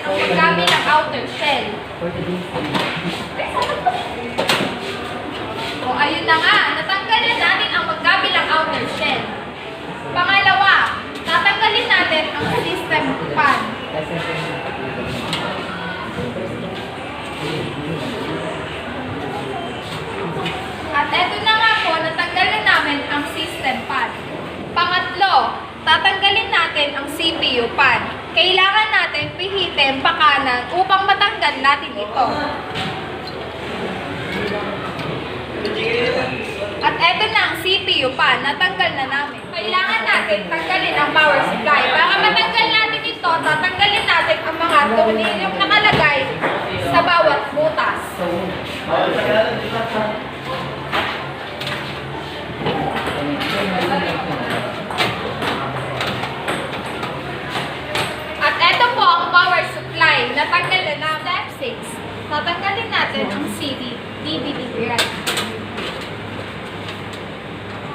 ang magkabilang outer shell. O ayun na nga, natanggalan natin ang magkabilang outer shell. Pangalawa, tatanggalin natin ang system pan. At eto na nga po, natanggalan namin ang system pan. Pangatlo, tatanggalin natin ang CPU pan. Kailangan natin pihitin pakanan upang matanggal natin ito. At eto na ang CPU pan, natanggal na namin. Kailangan natin tanggalin ang power supply. Para matanggal natin ito, tatanggalin natin ang mga tornilyong nakalagay sa bawat butas. At eto po ang power supply. Natanggal na namin. Step 6. Tatanggalin natin ang CD, DVD drive.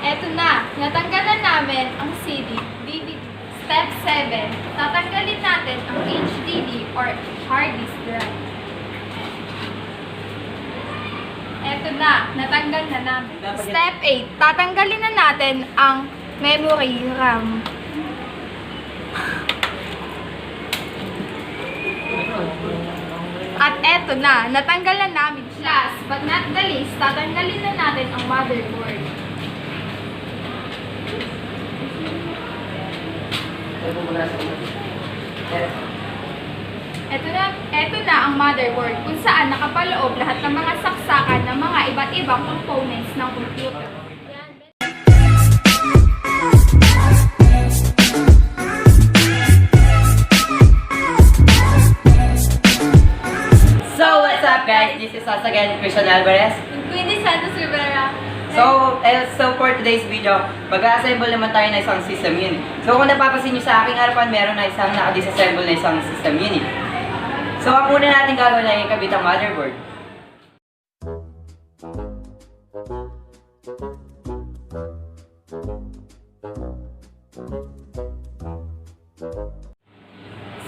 Eto na. Natanggal na namin ang CD, DVD. Step 7. Tatanggalin natin ang HDD or hard disk drive. Eto na. Natanggal na namin. Step 8. Tatanggalin na natin ang memory RAM. At eto na, natanggal na namin. Last but not the least, tatanggalin na natin ang motherboard. Eto na ang motherboard kung saan nakapaloob lahat ng mga saksakan ng mga iba't ibang components ng computer. So, what's up guys? This is us again, Christian Alvarez. Queenie Santos Rivera. So for today's video, mag-assemble naman tayo ng isang system unit. So kung napapansin nyo sa aking harapan, meron na isang naka-disassemble na isang system unit. So ang una natin gagawin na ikabit ang motherboard.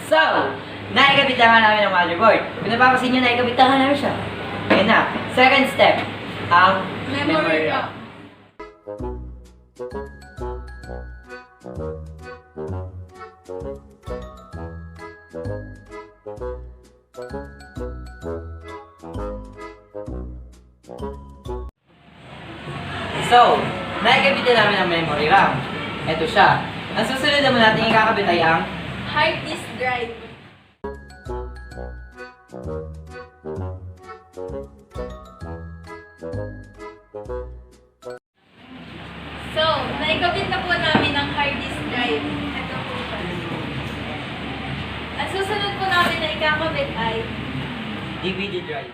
So, naikabit na nga namin ang motherboard. Kung napapansin nyo, naikabit na nga namin siya. Ayan na. Second step, ang memory RAM. So, naikabit na namin ang memory RAM. Ito siya. Ang susunod naman natin ikakabit ay ang Hard disk drive. So, naikabit na po namin ang hard disk drive. Ito po pa. Ang susunod po namin na ikakabit ay DVD drive.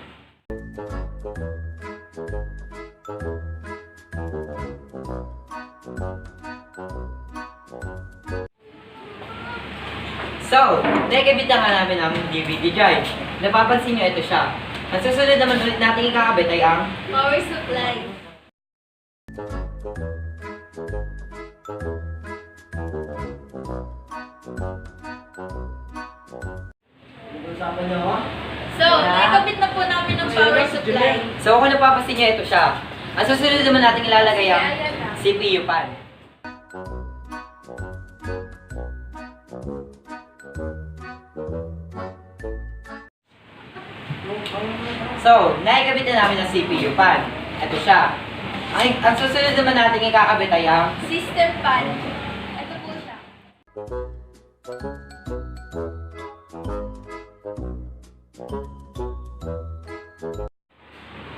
So, naikabit na nga namin ang DVD drive. Napapansin nyo, ito siya. Ang susunod naman ulit natin ikakabit ay ang power supply. So, naikabit na po namin ang power supply. So, kung napapansin nyo, ito siya. Ang susunod naman natin ilalagay ang CPU pan. So, naikabit na namin ang CPU pan. Ito siya. Ang susunod naman natin ikakabit ay ang System pan. Ito po siya.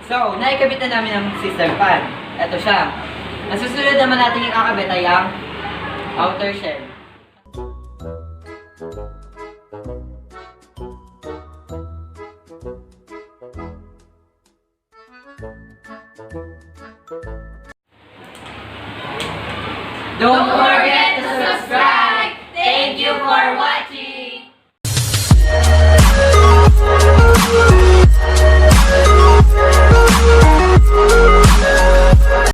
So, naikabit na namin ang system pan. Ito siya. Ang susunod naman natin ikakabit ay ang outer shell. Don't forget to subscribe!